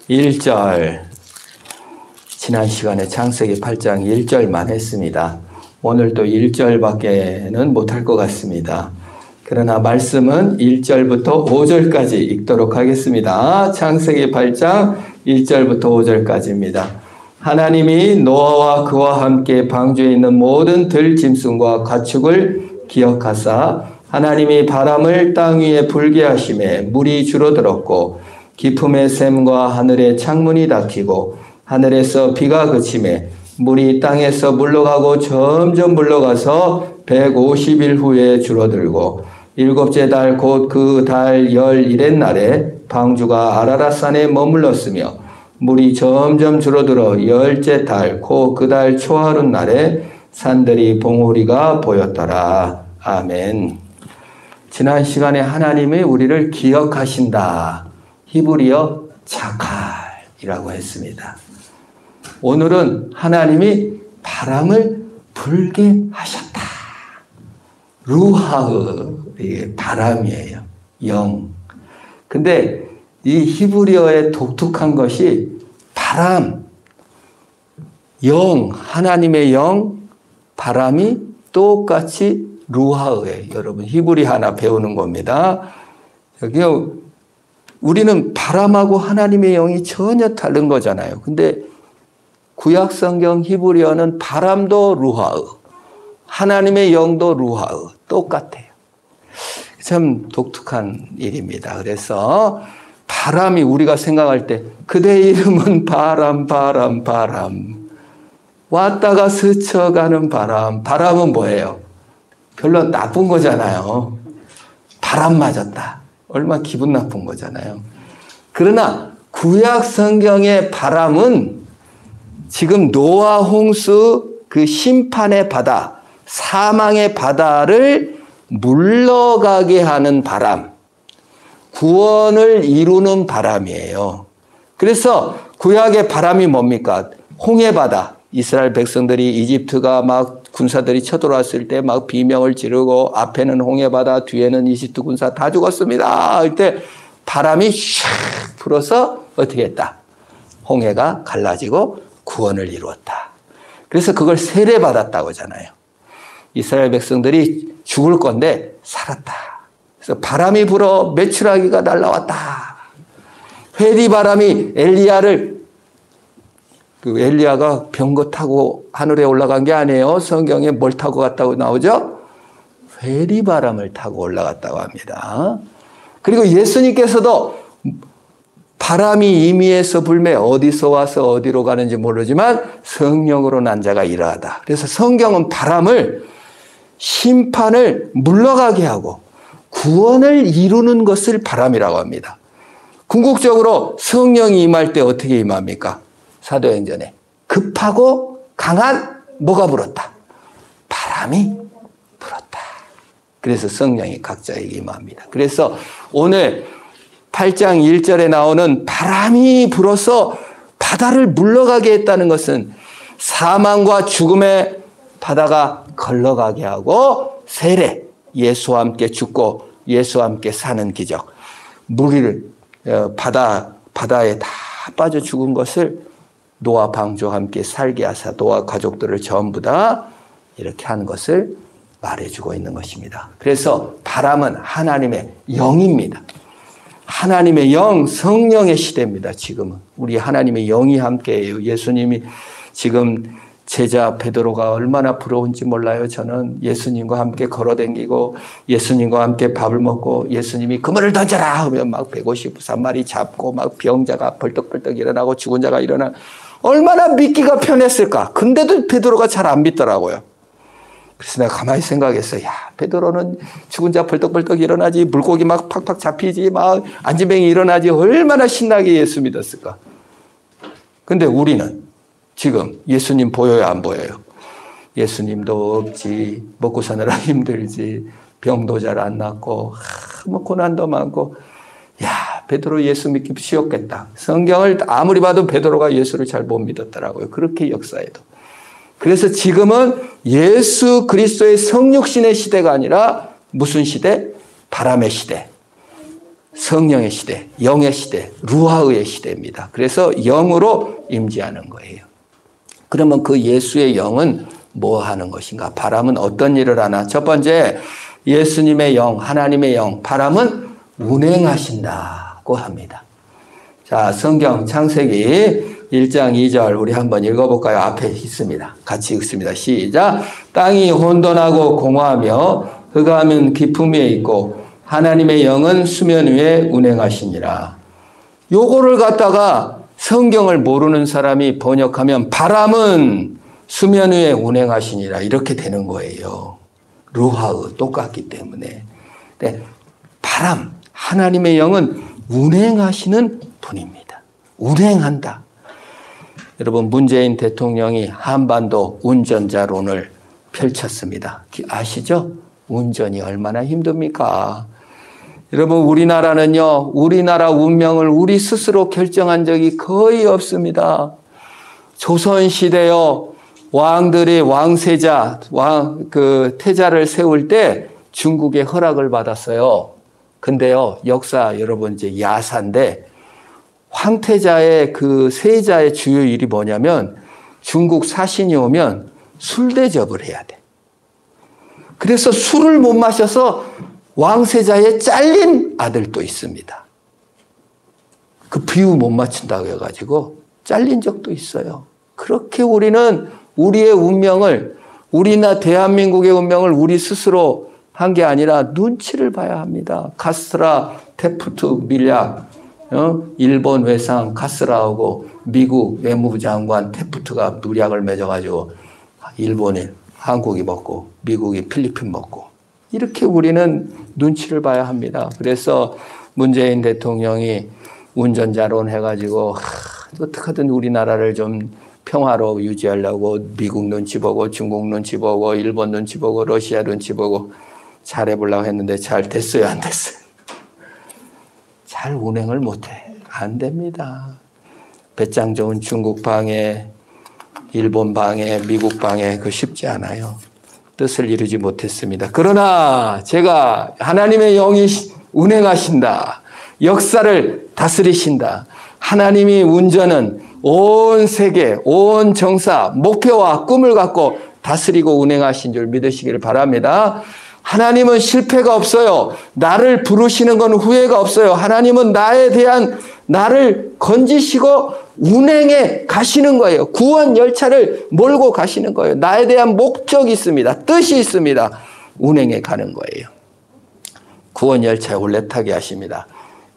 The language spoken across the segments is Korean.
1절, 지난 시간에 창세기 8장 1절만 했습니다. 오늘 또 1절밖에는 못할 것 같습니다. 그러나 말씀은 1절부터 5절까지 읽도록 하겠습니다. 창세기 8장 1절부터 5절까지입니다. 하나님이 노아와 그와 함께 방주에 있는 모든 들짐승과 가축을 기억하사 하나님이 바람을 땅 위에 불게 하심에 물이 줄어들었고 깊음의 샘과 하늘의 창문이 닫히고 하늘에서 비가 그치매 물이 땅에서 물러가고 점점 물러가서 150일 후에 줄어들고 일곱째 달 곧 그 달 11의 날에 방주가 아라랏산에 머물렀으며 물이 점점 줄어들어 10째 달 곧 그 달 초하룻 날에 산들이 봉우리가 보였더라. 아멘. 지난 시간에 하나님이 우리를 기억하신다. 히브리어 자칼이라고 했습니다. 오늘은 하나님이 바람을 불게 하셨다. 루하흐, 이게 바람이에요. 영. 근데 이 히브리어의 독특한 것이 바람, 영, 하나님의 영, 바람이 똑같이 루하흐예요. 여러분 히브리 하나 배우는 겁니다. 여기 우리는 바람하고 하나님의 영이 전혀 다른 거잖아요. 근데 구약 성경 히브리어는 바람도 루하흐, 하나님의 영도 루하흐 똑같아요. 참 독특한 일입니다. 그래서 바람이 우리가 생각할 때 그대의 이름은 바람, 바람, 바람. 왔다가 스쳐가는 바람. 바람은 뭐예요? 별로 나쁜 거잖아요. 바람 맞았다. 얼마나 기분 나쁜 거잖아요. 그러나 구약 성경의 바람은 지금 노아 홍수 그 심판의 바다, 사망의 바다를 물러가게 하는 바람, 구원을 이루는 바람이에요. 그래서 구약의 바람이 뭡니까? 홍해바다. 이스라엘 백성들이 이집트가 막 군사들이 쳐들어왔을 때 막 비명을 지르고 앞에는 홍해바다, 뒤에는 이집트 군사 다 죽었습니다. 그때 바람이 샥 불어서 어떻게 했다? 홍해가 갈라지고 구원을 이루었다. 그래서 그걸 세례받았다고 하잖아요. 이스라엘 백성들이 죽을 건데 살았다. 그래서 바람이 불어 메추라기가 날라왔다. 회리바람이 엘리야가 병거 타고 하늘에 올라간 게 아니에요. 성경에 뭘 타고 갔다고 나오죠? 회리바람을 타고 올라갔다고 합니다. 그리고 예수님께서도 바람이 임의에서 불매 어디서 와서 어디로 가는지 모르지만 성령으로 난 자가 이러하다. 그래서 성경은 바람을 심판을 물러가게 하고 구원을 이루는 것을 바람이라고 합니다. 궁극적으로 성령이 임할 때 어떻게 임합니까? 사도행전에 급하고 강한 뭐가 불었다? 바람이 불었다. 그래서 성령이 각자에게 임합니다. 그래서 오늘 8장 1절에 나오는 바람이 불어서 바다를 물러가게 했다는 것은 사망과 죽음의 바다가 걸러가게 하고 세례, 예수와 함께 죽고 예수와 함께 사는 기적, 물을 바다에 다 빠져 죽은 것을 노아 방주와 함께 살게 하사 노아 가족들을 전부 다 이렇게 한 것을 말해주고 있는 것입니다. 그래서 바람은 하나님의 영입니다. 하나님의 영, 성령의 시대입니다. 지금은 우리 하나님의 영이 함께해요. 예수님이 지금 제자 베드로가 얼마나 부러운지 몰라요. 저는 예수님과 함께 걸어다니고 예수님과 함께 밥을 먹고 예수님이 그물을 던져라 하면 막 153마리 잡고 막 병자가 벌떡벌떡 일어나고 죽은 자가 일어나 얼마나 믿기가 편했을까. 근데도 베드로가 잘 안 믿더라고요. 그래서 내가 가만히 생각했어요. 야, 베드로는 죽은 자 벌떡벌떡 일어나지, 물고기 막 팍팍 잡히지, 막 안진뱅이 일어나지, 얼마나 신나게 예수 믿었을까. 근데 우리는 지금 예수님 보여요, 안 보여요? 예수님도 없지, 먹고 사느라 힘들지, 병도 잘 안 낫고, 뭐 고난도 많고, 야, 베드로 예수 믿기 쉬웠겠다. 성경을 아무리 봐도 베드로가 예수를 잘 못 믿었더라고요. 그렇게 역사에도. 그래서 지금은 예수 그리스도의 성육신의 시대가 아니라 무슨 시대? 바람의 시대. 성령의 시대, 영의 시대, 루하의 시대입니다. 그래서 영으로 임재하는 거예요. 그러면 그 예수의 영은 뭐 하는 것인가? 바람은 어떤 일을 하나? 첫 번째, 예수님의 영, 하나님의 영, 바람은 운행하신다고 합니다. 자, 성경 창세기 1장 2절 우리 한번 읽어볼까요? 앞에 있습니다. 같이 읽습니다. 시작. 땅이 혼돈하고 공허하며 흑암은 깊음 위에 있고 하나님의 영은 수면 위에 운행하시니라. 요거를 갖다가 성경을 모르는 사람이 번역하면 바람은 수면 위에 운행하시니라 이렇게 되는 거예요. 루하의 똑같기 때문에. 네, 바람, 하나님의 영은 운행하시는 분입니다. 운행한다. 여러분, 문재인 대통령이 한반도 운전자론을 펼쳤습니다. 아시죠? 운전이 얼마나 힘듭니까? 여러분, 우리나라는요, 우리나라 운명을 우리 스스로 결정한 적이 거의 없습니다. 조선시대요, 왕들이 왕세자, 태자를 세울 때 중국의 허락을 받았어요. 근데요, 역사 여러분 이제 야사인데, 황태자의 그 세자의 주요 일이 뭐냐면 중국 사신이 오면 술 대접을 해야 돼. 그래서 술을 못 마셔서 왕세자의 잘린 아들도 있습니다. 그 비유 못 맞춘다고 해가지고 잘린 적도 있어요. 그렇게 우리는 우리의 운명을, 우리나 대한민국의 운명을 우리 스스로 한 게 아니라 눈치를 봐야 합니다. 카스트라, 테프트 밀약, 일본 외상 카스라하고 미국 외무부 장관 테프트가 물약을 맺어가지고 일본이 한국이 먹고 미국이 필리핀 먹고 이렇게 우리는 눈치를 봐야 합니다. 그래서 문재인 대통령이 운전자론 해가지고 어떻게든 우리나라를 좀 평화로 유지하려고 미국 눈치 보고 중국 눈치 보고 일본 눈치 보고 러시아 눈치 보고 잘해보려고 했는데 잘 됐어요, 안 됐어요? 잘 운행을 못해. 안 됩니다. 배짱 좋은 중국 방해, 일본 방해, 미국 방해, 그 쉽지 않아요. 뜻을 이루지 못했습니다. 그러나 제가 하나님의 영이 운행하신다. 역사를 다스리신다. 하나님이 운전은 온 세계, 온 정사, 목표와 꿈을 갖고 다스리고 운행하신 줄 믿으시기를 바랍니다. 하나님은 실패가 없어요. 나를 부르시는 건 후회가 없어요. 하나님은 나에 대한 나를 건지시고 운행해 가시는 거예요. 구원 열차를 몰고 가시는 거예요. 나에 대한 목적이 있습니다. 뜻이 있습니다. 운행해 가는 거예요. 구원 열차에 올라타게 하십니다.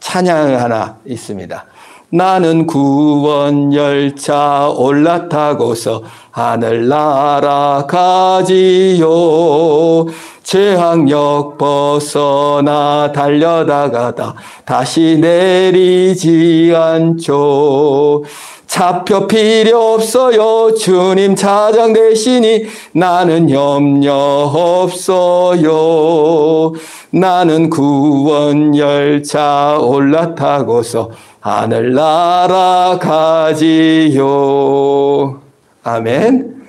찬양 하나 있습니다. 나는 구원 열차 올라타고서 하늘 날아가지요. 재앙역 벗어나 달려다가다 다시 내리지 않죠. 차표 필요 없어요. 주님 차장 되시니 나는 염려 없어요. 나는 구원 열차 올라타고서 하늘 날아가지요. 아멘.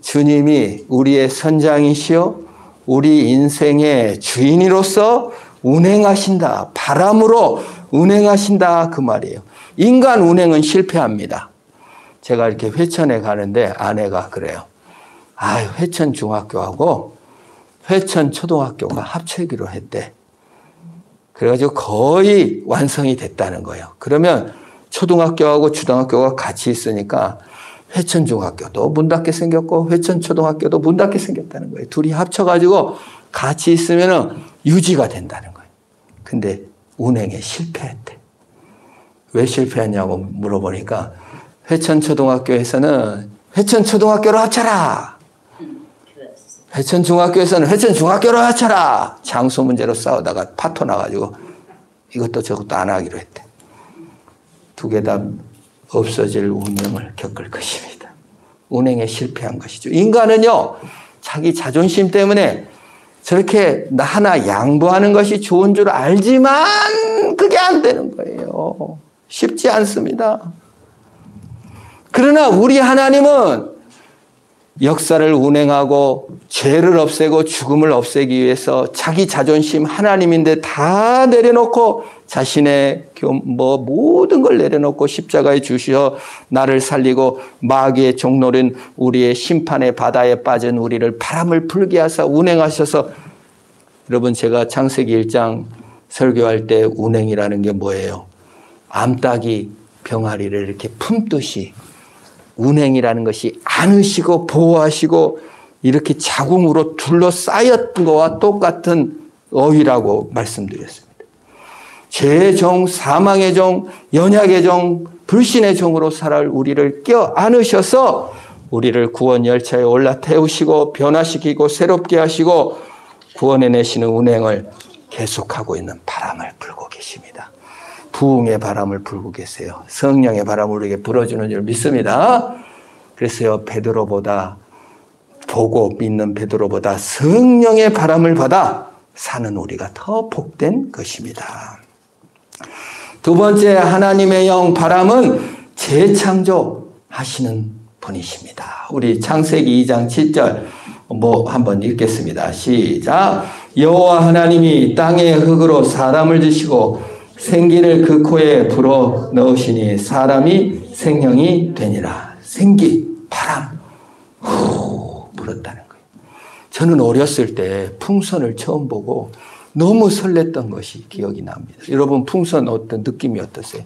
주님이 우리의 선장이시요 우리 인생의 주인으로서 운행하신다. 바람으로 운행하신다. 그 말이에요. 인간 운행은 실패합니다. 제가 이렇게 회천에 가는데 아내가 그래요. 회천 중학교하고 회천 초등학교가 합치기로 했대. 그래가지고 거의 완성이 됐다는 거예요. 그러면 초등학교하고 초등학교가 같이 있으니까 회천 중학교도 문 닫게 생겼고 회천 초등학교도 문 닫게 생겼다는 거예요. 둘이 합쳐가지고 같이 있으면 유지가 된다는 거예요. 근데 운행에 실패했대. 왜 실패했냐고 물어보니까 회천 초등학교에서는 회천 초등학교로 합쳐라. 회천 중학교에서는 회천 중학교로 합쳐라. 장소 문제로 싸우다가 파토 나가지고 이것도 저것도 안 하기로 했대. 두 개 다 없어질 운명을 겪을 것입니다. 운행에 실패한 것이죠. 인간은요, 자기 자존심 때문에 저렇게 하나 양보하는 것이 좋은 줄 알지만 그게 안 되는 거예요. 쉽지 않습니다. 그러나 우리 하나님은 역사를 운행하고 죄를 없애고 죽음을 없애기 위해서 자기 자존심 하나님인데 다 내려놓고 자신의 모든 걸 내려놓고 십자가에 주시어 나를 살리고 마귀의 종노릇 우리의 심판의 바다에 빠진 우리를 바람을 불게 하사 운행하셔서, 여러분 제가 창세기 1장 설교할 때 운행이라는 게 뭐예요? 암탉이 병아리를 이렇게 품듯이 운행이라는 것이 안으시고 보호하시고 이렇게 자궁으로 둘러싸였던 것과 똑같은 어휘라고 말씀드렸습니다. 죄의 종, 사망의 종, 연약의 종, 불신의 종으로 살아올 우리를 껴안으셔서 우리를 구원 열차에 올라태우시고 변화시키고 새롭게 하시고 구원해 내시는 운행을 계속하고 있는 바람을 불고 계십니다. 부흥의 바람을 불고 계세요. 성령의 바람을 우리에게 불어주는 줄 믿습니다. 그래서요, 베드로보다, 보고 믿는 베드로보다 성령의 바람을 받아 사는 우리가 더 복된 것입니다. 두 번째, 하나님의 영 바람은 재창조하시는 분이십니다. 우리 창세기 2장 7절 한번 읽겠습니다. 시작. 여호와 하나님이 땅의 흙으로 사람을 지시고 생기를 그 코에 불어 넣으시니 사람이 생명이 되니라. 생기, 바람, 후 불었다는 거예요. 저는 어렸을 때 풍선을 처음 보고 너무 설렜던 것이 기억이 납니다. 여러분 풍선 어떤 느낌이 어떠세요?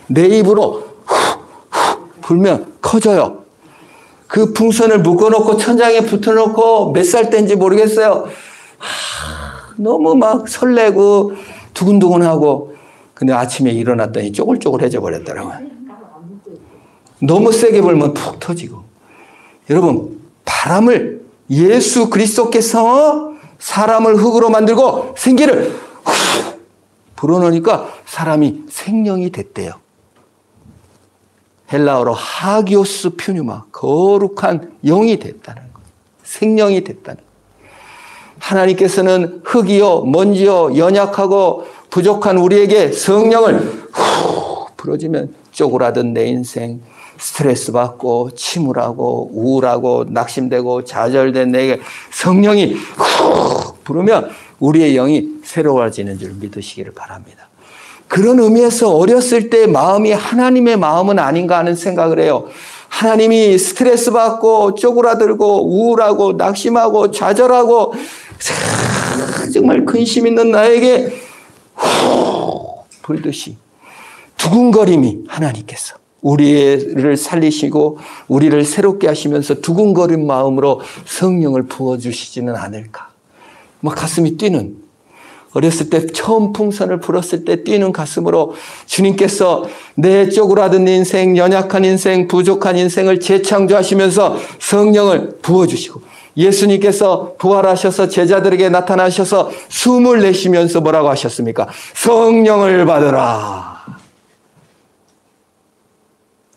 내 입으로 후 불면 커져요. 그 풍선을 묶어놓고 천장에 붙여놓고 몇 살 때인지 모르겠어요. 너무 막 설레고 두근두근하고, 근데 아침에 일어났더니 쪼글쪼글해져 버렸더라고요. 너무 세게 불면 푹 터지고. 여러분, 바람을 예수 그리스도께서 사람을 흙으로 만들고 생기를 후 불어넣으니까 사람이 생명이 됐대요. 헬라어로 하기오스 퓨뉴마, 거룩한 영이 됐다는 거예요. 생명이 됐다는 거예요. 하나님께서는 흙이요, 먼지요, 연약하고 부족한 우리에게 성령을 후 불어주면 쪼그라든 내 인생, 스트레스 받고 침울하고 우울하고 낙심되고 좌절된 내게 성령이 후 부르면 우리의 영이 새로워지는 줄 믿으시기를 바랍니다. 그런 의미에서 어렸을 때 마음이 하나님의 마음은 아닌가 하는 생각을 해요. 하나님이 스트레스 받고 쪼그라들고 우울하고 낙심하고 좌절하고 정말 근심 있는 나에게 후 불듯이 두근거림이 하나님께서 우리를 살리시고 우리를 새롭게 하시면서 두근거린 마음으로 성령을 부어주시지는 않을까. 막 가슴이 뛰는, 어렸을 때 처음 풍선을 불었을 때 뛰는 가슴으로 주님께서 내 쪼그라든 인생, 연약한 인생, 부족한 인생을 재창조하시면서 성령을 부어주시고, 예수님께서 부활하셔서 제자들에게 나타나셔서 숨을 내쉬면서 뭐라고 하셨습니까? 성령을 받으라.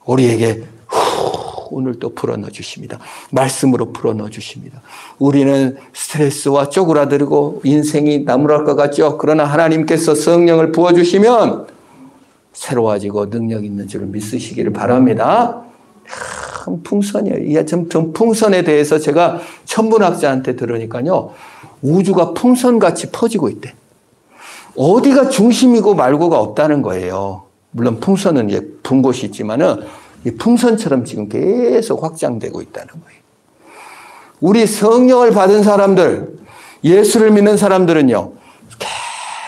우리에게 오늘 또 불어넣어 주십니다. 말씀으로 불어넣어 주십니다. 우리는 스트레스와 쪼그라들고 인생이 나무랄 것 같죠. 그러나 하나님께서 성령을 부어주시면 새로워지고 능력 있는 줄을 믿으시기를 바랍니다. 참 풍선이에요. 참 풍선에 대해서 제가 천문학자한테 들으니까요, 우주가 풍선같이 퍼지고 있대. 어디가 중심이고 말고가 없다는 거예요. 물론 풍선은 이제 분 곳이 있지만은 이 풍선처럼 지금 계속 확장되고 있다는 거예요. 우리 성령을 받은 사람들, 예수를 믿는 사람들은요,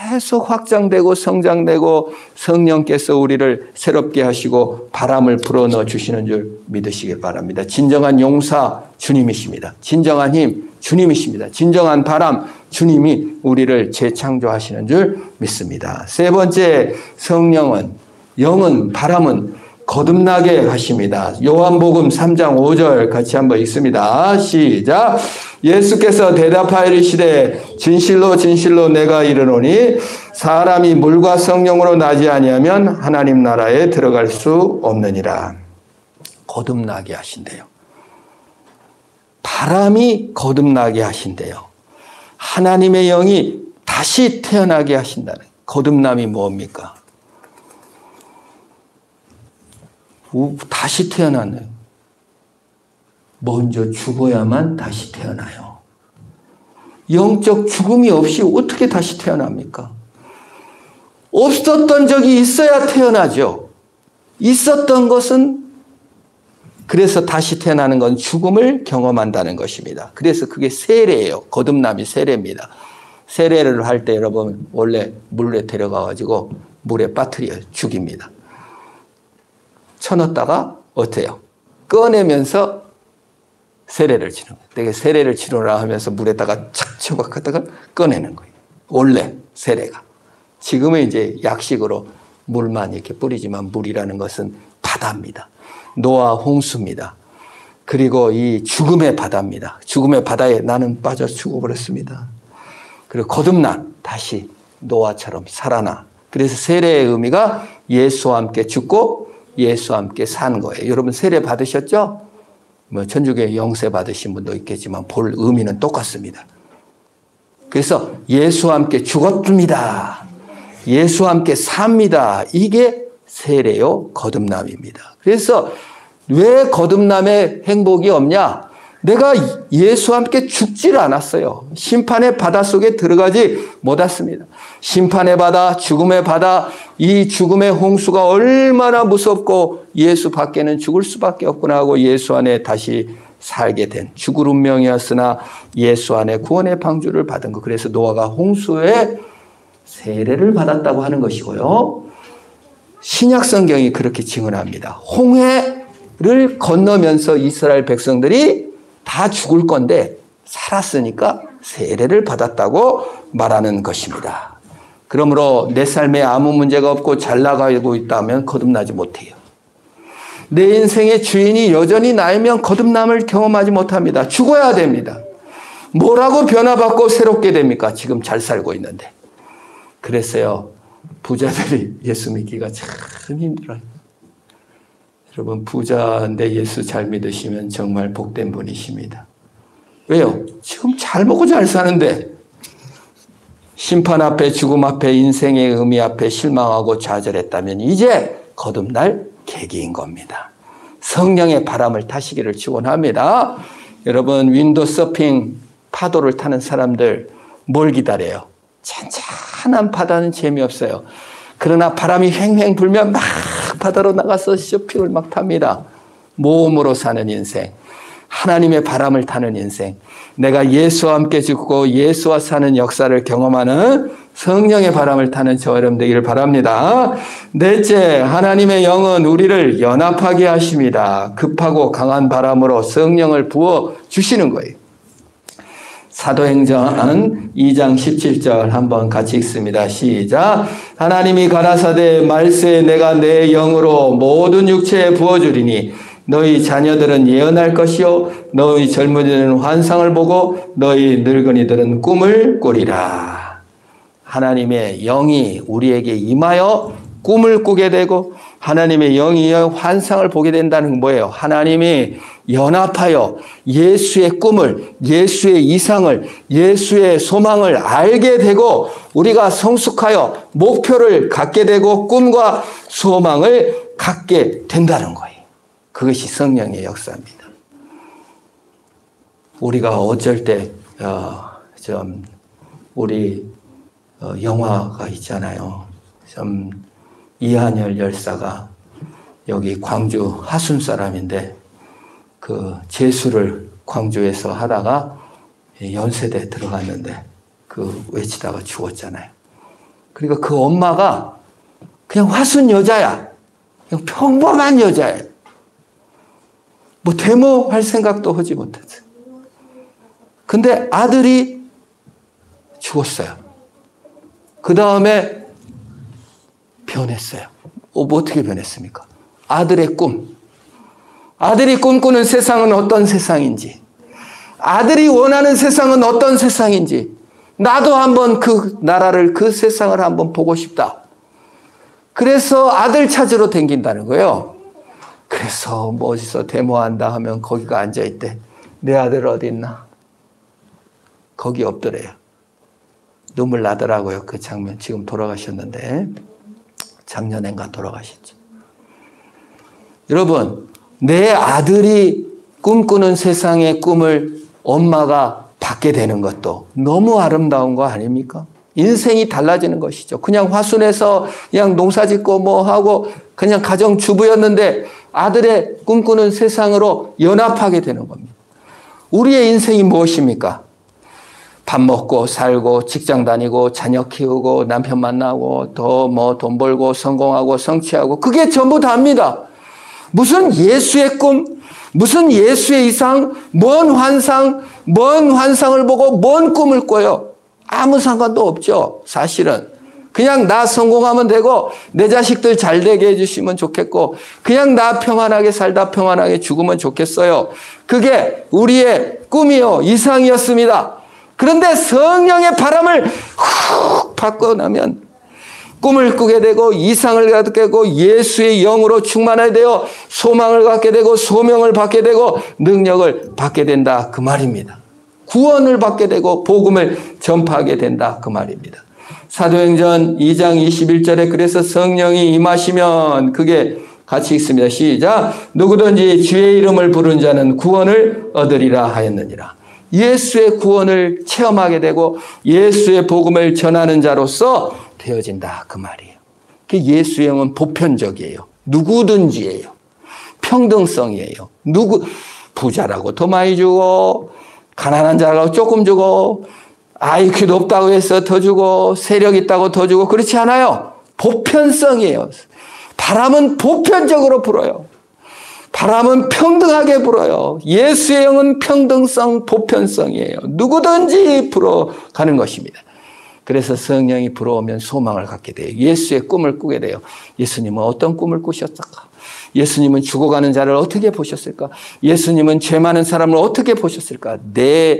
계속 확장되고 성장되고 성령께서 우리를 새롭게 하시고 바람을 불어넣어 주시는 줄 믿으시길 바랍니다. 진정한 용사 주님이십니다. 진정한 힘 주님이십니다. 진정한 바람 주님이 우리를 재창조하시는 줄 믿습니다. 세 번째, 성령은, 영은, 바람은 거듭나게 하십니다. 요한복음 3장 5절 같이 한번 읽습니다. 시작. 예수께서 대답하여 이르시되 진실로 진실로 내가 이르노니 사람이 물과 성령으로 나지 아니하면 하나님 나라에 들어갈 수 없느니라. 거듭나게 하신대요. 바람이 거듭나게 하신대요. 하나님의 영이 다시 태어나게 하신다는, 거듭남이 뭡니까? 다시 태어나는, 먼저 죽어야만 다시 태어나요. 영적 죽음이 없이 어떻게 다시 태어납니까? 없었던 적이 있어야 태어나죠. 있었던 것은, 그래서 다시 태어나는 건 죽음을 경험한다는 것입니다. 그래서 그게 세례예요. 거듭남이 세례입니다. 세례를 할 때 여러분 원래 물에 데려가가지고 물에 빠뜨려 죽입니다. 쳐넣었다가 어때요? 꺼내면서 세례를 치는 거예요. 되게 세례를 치르라 하면서 물에다가 착 쳐박았다가 꺼내는 거예요. 원래 세례가. 지금은 이제 약식으로 물만 이렇게 뿌리지만 물이라는 것은 바다입니다. 노아 홍수입니다. 그리고 이 죽음의 바다입니다. 죽음의 바다에 나는 빠져 죽어버렸습니다. 그리고 거듭난 다시 노아처럼 살아나. 그래서 세례의 의미가 예수와 함께 죽고 예수와 함께 산 거예요. 여러분 세례 받으셨죠? 뭐 천주교에 영세 받으신 분도 있겠지만 볼 의미는 똑같습니다. 그래서 예수와 함께 죽었습니다. 예수와 함께 삽니다. 이게 세례요 거듭남입니다. 그래서 왜 거듭남의 행복이 없냐? 내가 예수와 함께 죽지를 않았어요. 심판의 바다 속에 들어가지 못했습니다. 심판의 바다, 죽음의 바다, 이 죽음의 홍수가 얼마나 무섭고 예수 밖에는 죽을 수밖에 없구나 하고 예수 안에 다시 살게 된 죽을 운명이었으나 예수 안에 구원의 방주를 받은 것. 그래서 노아가 홍수에 세례를 받았다고 하는 것이고요. 신약 성경이 그렇게 증언합니다. 홍해를 건너면서 이스라엘 백성들이 다 죽을 건데 살았으니까 세례를 받았다고 말하는 것입니다. 그러므로 내 삶에 아무 문제가 없고 잘 나가고 있다면 거듭나지 못해요. 내 인생의 주인이 여전히 나이면 거듭남을 경험하지 못합니다. 죽어야 됩니다. 뭐라고 변화받고 새롭게 됩니까? 지금 잘 살고 있는데. 그래서요, 부자들이 예수 믿기가 참 힘들어요. 여러분, 부자인데 예수 잘 믿으시면 정말 복된 분이십니다. 왜요? 지금 잘 먹고 잘 사는데 심판 앞에, 죽음 앞에, 인생의 의미 앞에 실망하고 좌절했다면 이제 거듭날 계기인 겁니다. 성령의 바람을 타시기를 축원합니다. 여러분, 윈도 서핑 파도를 타는 사람들 뭘 기다려요? 잔잔한 바다는 재미없어요. 그러나 바람이 횡횡 불면 막 바다로 나가서 쇼핑을 막 탑니다. 모험으로 사는 인생, 하나님의 바람을 타는 인생, 내가 예수와 함께 죽고 예수와 사는 역사를 경험하는 성령의 바람을 타는 저 여러분 되기를 바랍니다. 넷째, 하나님의 영은 우리를 연합하게 하십니다. 급하고 강한 바람으로 성령을 부어 주시는 거예요. 사도행전 2장 17절 한번 같이 읽습니다. 시작. 하나님이 가라사대 말세 내가 내 영으로 모든 육체에 부어주리니 너희 자녀들은 예언할 것이요 너희 젊은이들은 환상을 보고 너희 늙은이들은 꿈을 꾸리라. 하나님의 영이 우리에게 임하여 꿈을 꾸게 되고 하나님의 영이 환상을 보게 된다는 건 뭐예요? 하나님이 연합하여 예수의 꿈을, 예수의 이상을, 예수의 소망을 알게 되고 우리가 성숙하여 목표를 갖게 되고 꿈과 소망을 갖게 된다는 거예요. 그것이 성령의 역사입니다. 우리가 어쩔 때 우리 영화가 있잖아요. 이한열 열사가 여기 광주 하순 사람인데 그 재수를 광주에서 하다가 연세대 들어갔는데 그 외치다가 죽었잖아요. 그러니까 그 엄마가 그냥 화순 여자야. 그냥 평범한 여자예요. 뭐 데모할 생각도 하지 못했어요. 근데 아들이 죽었어요. 그 다음에 변했어요. 뭐 어떻게 변했습니까? 아들의 꿈. 아들이 꿈꾸는 세상은 어떤 세상인지, 아들이 원하는 세상은 어떤 세상인지, 나도 한번 그 나라를, 그 세상을 한번 보고 싶다. 그래서 아들 찾으러 댕긴다는 거예요. 그래서 뭐 어디서 데모한다 하면 거기가 앉아있대. 내 아들 어디 있나? 거기 없더래요. 눈물 나더라고요. 그 장면. 지금 돌아가셨는데 작년엔가 돌아가셨죠. 여러분, 내 아들이 꿈꾸는 세상의 꿈을 엄마가 받게 되는 것도 너무 아름다운 거 아닙니까? 인생이 달라지는 것이죠. 그냥 화순에서 그냥 농사 짓고 뭐 하고 그냥 가정주부였는데 아들의 꿈꾸는 세상으로 연합하게 되는 겁니다. 우리의 인생이 무엇입니까? 밥 먹고 살고 직장 다니고 자녀 키우고 남편 만나고 더 뭐 돈 벌고 성공하고 성취하고 그게 전부 다입니다. 무슨 예수의 꿈, 무슨 예수의 이상, 뭔 환상을 보고 뭔 꿈을 꿔요. 아무 상관도 없죠. 사실은. 그냥 나 성공하면 되고 내 자식들 잘 되게 해주시면 좋겠고 그냥 나 평안하게 살다 평안하게 죽으면 좋겠어요. 그게 우리의 꿈이요. 이상이었습니다. 그런데 성령의 바람을 훅 받고 나면 꿈을 꾸게 되고 이상을 갖게 되고 예수의 영으로 충만하게 되어 소망을 갖게 되고 소명을 받게 되고 능력을 받게 된다. 그 말입니다. 구원을 받게 되고 복음을 전파하게 된다. 그 말입니다. 사도행전 2장 21절에 그래서 성령이 임하시면 그게 같이 읽습니다. 시작. 누구든지 주의 이름을 부르는 자는 구원을 얻으리라 하였느니라. 예수의 구원을 체험하게 되고 예수의 복음을 전하는 자로서 되어진다. 그 말이에요. 예수의 영은 보편적이에요. 누구든지예요. 평등성이에요. 부자라고 더 많이 주고 가난한 자라고 조금 주고 IQ 높다고 해서 더 주고 세력 있다고 더 주고 그렇지 않아요. 보편성이에요. 바람은 보편적으로 불어요. 바람은 평등하게 불어요. 예수의 영은 평등성, 보편성이에요. 누구든지 불어가는 것입니다. 그래서 성령이 불어오면 소망을 갖게 돼요. 예수의 꿈을 꾸게 돼요. 예수님은 어떤 꿈을 꾸셨을까? 예수님은 죽어가는 자를 어떻게 보셨을까? 예수님은 죄 많은 사람을 어떻게 보셨을까? 내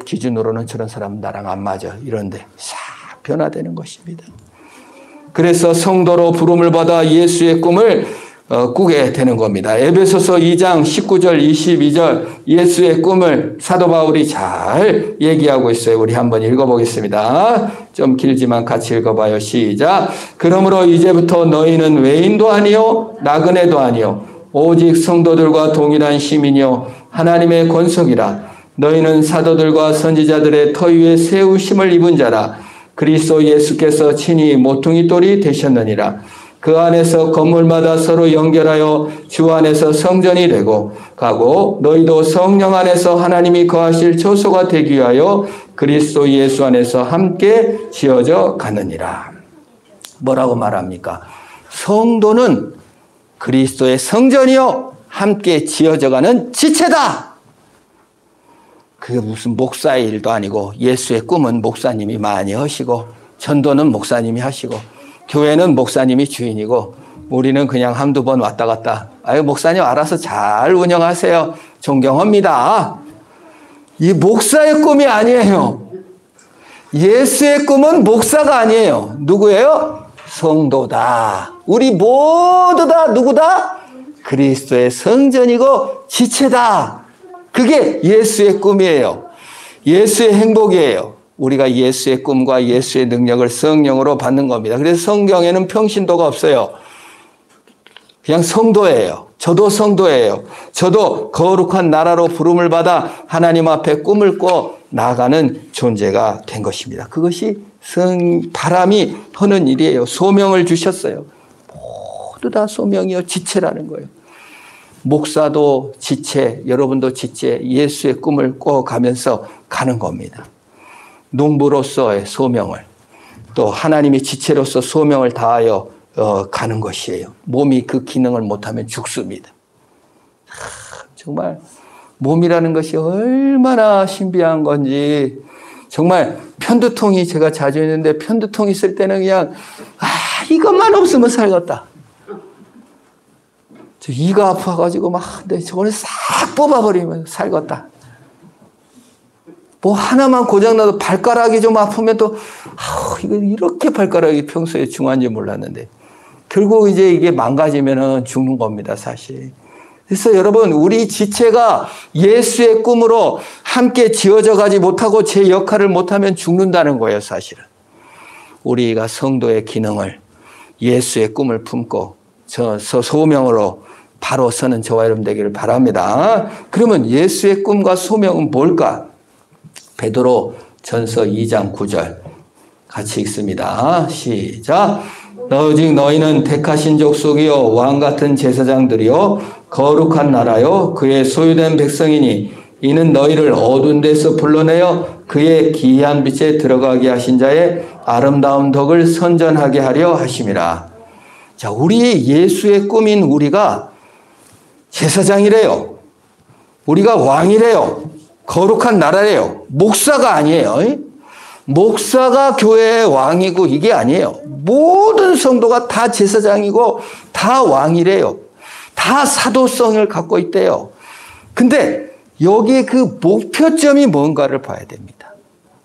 기준으로는 저런 사람은 나랑 안 맞아. 이런데 싹 변화되는 것입니다. 그래서 성도로 부름을 받아 예수의 꿈을 꾸게 되는 겁니다. 에베소서 2장 19절 22절 예수의 꿈을 사도 바울이 잘 얘기하고 있어요. 우리 한번 읽어보겠습니다. 좀 길지만 같이 읽어봐요. 시작. 그러므로 이제부터 너희는 외인도 아니요 나그네도 아니요 오직 성도들과 동일한 시민이요 하나님의 권속이라. 너희는 사도들과 선지자들의 터 위에 세우심을 입은 자라. 그리스도 예수께서 친히 모퉁이 돌이 되셨느니라. 그 안에서 건물마다 서로 연결하여 주 안에서 성전이 되고 가고 너희도 성령 안에서 하나님이 거하실 처소가 되기 위하여 그리스도 예수 안에서 함께 지어져 가느니라. 뭐라고 말합니까? 성도는 그리스도의 성전이요 함께 지어져 가는 지체다. 그게 무슨 목사의 일도 아니고 예수의 꿈은 목사님이 많이 하시고 전도는 목사님이 하시고 교회는 목사님이 주인이고 우리는 그냥 한두 번 왔다 갔다. 아유 목사님 알아서 잘 운영하세요. 존경합니다. 이 목사의 꿈이 아니에요. 예수의 꿈은 목사가 아니에요. 누구예요? 성도다. 우리 모두 다 누구다? 그리스도의 성전이고 지체다. 그게 예수의 꿈이에요. 예수의 행복이에요. 우리가 예수의 꿈과 예수의 능력을 성령으로 받는 겁니다. 그래서 성경에는 평신도가 없어요. 그냥 성도예요. 저도 성도예요. 저도 거룩한 나라로 부름을 받아 하나님 앞에 꿈을 꿔 나아가는 존재가 된 것입니다. 그것이 바람이 하는 일이에요. 소명을 주셨어요. 모두 다 소명이요 지체라는 거예요. 목사도 지체, 여러분도 지체, 예수의 꿈을 꿔가면서 가는 겁니다. 농부로서의 소명을 또 하나님의 지체로서 소명을 다하여 가는 것이에요. 몸이 그 기능을 못하면 죽습니다. 정말 몸이라는 것이 얼마나 신비한 건지 정말 편두통이 제가 자주 있는데 편두통 있을 때는 그냥 이것만 없으면 살겠다. 저 이가 아파가지고 막 저거를 싹 뽑아버리면 살겠다. 뭐 하나만 고장나도 발가락이 좀 아프면 또 이거 이렇게 발가락이 평소에 중요한지 몰랐는데 결국 이제 이게 망가지면은 죽는 겁니다, 사실. 그래서 여러분 우리 지체가 예수의 꿈으로 함께 지어져 가지 못하고 제 역할을 못하면 죽는다는 거예요, 사실은. 우리가 성도의 기능을 예수의 꿈을 품고 저 소명으로 바로 서는 저와 여러분 되기를 바랍니다. 그러면 예수의 꿈과 소명은 뭘까? 베드로 전서 2장 9절 같이 읽습니다. 시작. 오직 너희는 택하신 족속이요 왕같은 제사장들이요 거룩한 나라요 그의 소유된 백성이니 이는 너희를 어두운 데서 불러내어 그의 기이한 빛에 들어가게 하신 자의 아름다운 덕을 선전하게 하려 하심이라. 자, 우리 예수의 꿈인 우리가 제사장이래요. 우리가 왕이래요. 거룩한 나라래요. 목사가 아니에요. 목사가 교회의 왕이고 이게 아니에요. 모든 성도가 다 제사장이고 다 왕이래요. 다 사도성을 갖고 있대요. 근데 여기에 그 목표점이 뭔가를 봐야 됩니다.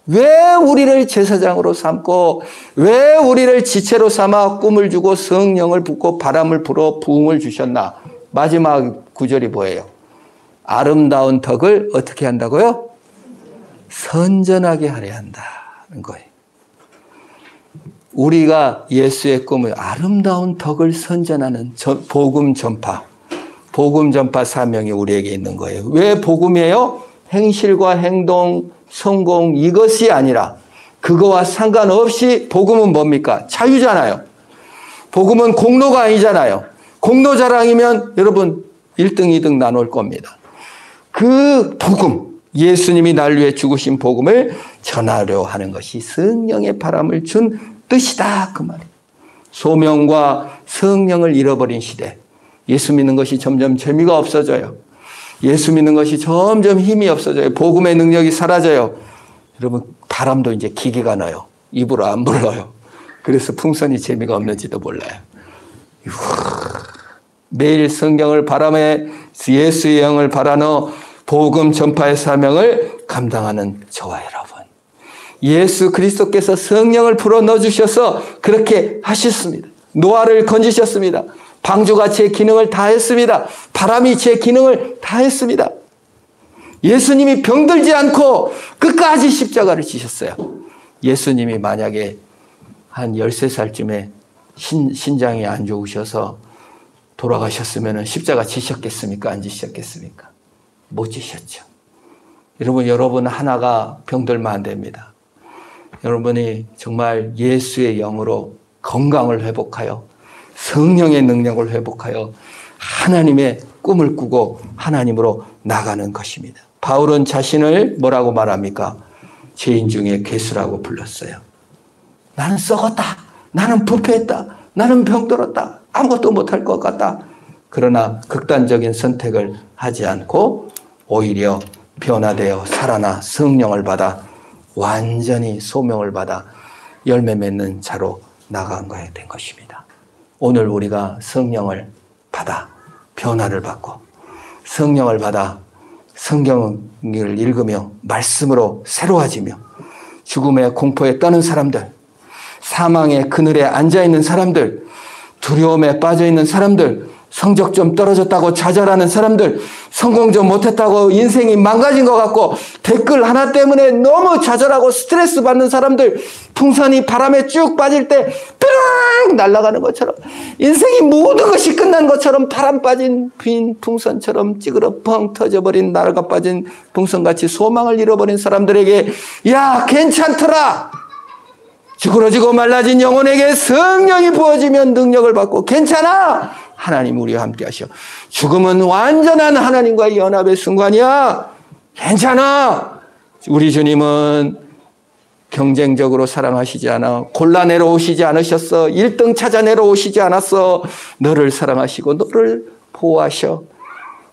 왜 우리를 제사장으로 삼고 왜 우리를 지체로 삼아 꿈을 주고 성령을 붓고 바람을 불어 부흥을 주셨나? 마지막 구절이 뭐예요? 아름다운 덕을 어떻게 한다고요? 선전하게 하려 한다는 거예요. 우리가 예수의 꿈을 아름다운 덕을 선전하는 복음 전파 사명이 우리에게 있는 거예요. 왜 복음이에요? 행실과 행동, 성공 이것이 아니라 그거와 상관없이 복음은 뭡니까? 자유잖아요. 복음은 공로가 아니잖아요. 공로 자랑이면 여러분 1등, 2등 나눌 겁니다. 그 복음, 예수님이 날 위해 죽으신 복음을 전하려 하는 것이 성령의 바람을 준 뜻이다 그 말이에요. 소명과 성령을 잃어버린 시대. 예수 믿는 것이 점점 재미가 없어져요. 예수 믿는 것이 점점 힘이 없어져요. 복음의 능력이 사라져요. 여러분 바람도 이제 기계가 나요. 입으로 안 불러요. 그래서 풍선이 재미가 없는지도 몰라요. 매일 성경을 바람에 예수의 영을 발아넣어 복음 전파의 사명을 감당하는 저와 여러분. 예수 그리스도께서 성령을 불어 넣어주셔서 그렇게 하셨습니다. 노아를 건지셨습니다. 방주가 제 기능을 다 했습니다. 바람이 제 기능을 다 했습니다. 예수님이 병들지 않고 끝까지 십자가를 지셨어요. 예수님이 만약에 한 13살쯤에 신장이 안 좋으셔서 돌아가셨으면 십자가 지셨겠습니까? 안 지셨겠습니까? 못 지셨죠. 여러분 하나가 병들면 안 됩니다. 여러분이 정말 예수의 영으로 건강을 회복하여 성령의 능력을 회복하여 하나님의 꿈을 꾸고 하나님으로 나가는 것입니다. 바울은 자신을 뭐라고 말합니까? 죄인 중에 괴수라고 불렀어요. 나는 썩었다. 나는 부패했다. 나는 병들었다. 아무것도 못할 것 같다. 그러나 극단적인 선택을 하지 않고 오히려 변화되어 살아나 성령을 받아 완전히 소명을 받아 열매 맺는 자로 나간 거야 된 것입니다. 오늘 우리가 성령을 받아 변화를 받고 성령을 받아 성경을 읽으며 말씀으로 새로워지며 죽음의 공포에 떠는 사람들, 사망의 그늘에 앉아있는 사람들, 두려움에 빠져있는 사람들, 성적 좀 떨어졌다고 좌절하는 사람들, 성공 좀 못했다고 인생이 망가진 것 같고 댓글 하나 때문에 너무 좌절하고 스트레스 받는 사람들, 풍선이 바람에 쭉 빠질 때 뾰랑 날아가는 것처럼 인생이 모든 것이 끝난 것처럼 바람 빠진 빈 풍선처럼 찌그러 펑 터져버린 날아가 빠진 풍선같이 소망을 잃어버린 사람들에게 야 괜찮더라. 쭈그러지고 말라진 영혼에게 성령이 부어지면 능력을 받고 괜찮아. 하나님 우리와 함께 하셔. 죽음은 완전한 하나님과의 연합의 순간이야. 괜찮아. 우리 주님은 경쟁적으로 사랑하시지 않아. 골라내러 오시지 않으셨어. 1등 찾아내러 오시지 않았어. 너를 사랑하시고 너를 보호하셔.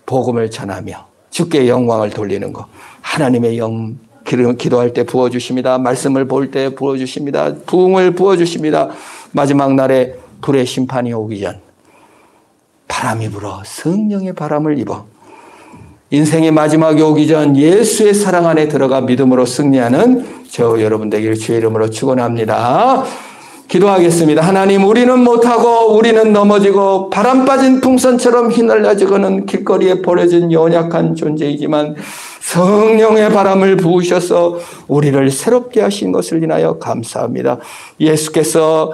복음을 전하며 주께 영광을 돌리는 것. 하나님의 영 기도할 때 부어주십니다. 말씀을 볼 때 부어주십니다. 부흥을 부어주십니다. 마지막 날에 불의 심판이 오기 전 바람이 불어 성령의 바람을 입어 인생의 마지막이 오기 전 예수의 사랑 안에 들어가 믿음으로 승리하는 저 여러분 되기를 주의 이름으로 축원합니다. 기도하겠습니다. 하나님 우리는 못하고 우리는 넘어지고 바람 빠진 풍선처럼 휘날려지고는 길거리에 버려진 연약한 존재이지만 성령의 바람을 부으셔서 우리를 새롭게 하신 것을 인하여 감사합니다. 예수께서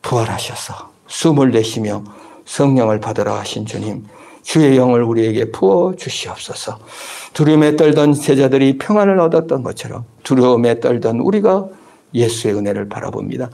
부활하셔서 숨을 내쉬며 성령을 받으라 하신 주님, 주의 영을 우리에게 부어 주시옵소서. 두려움에 떨던 제자들이 평안을 얻었던 것처럼 두려움에 떨던 우리가 예수의 은혜를 바라봅니다.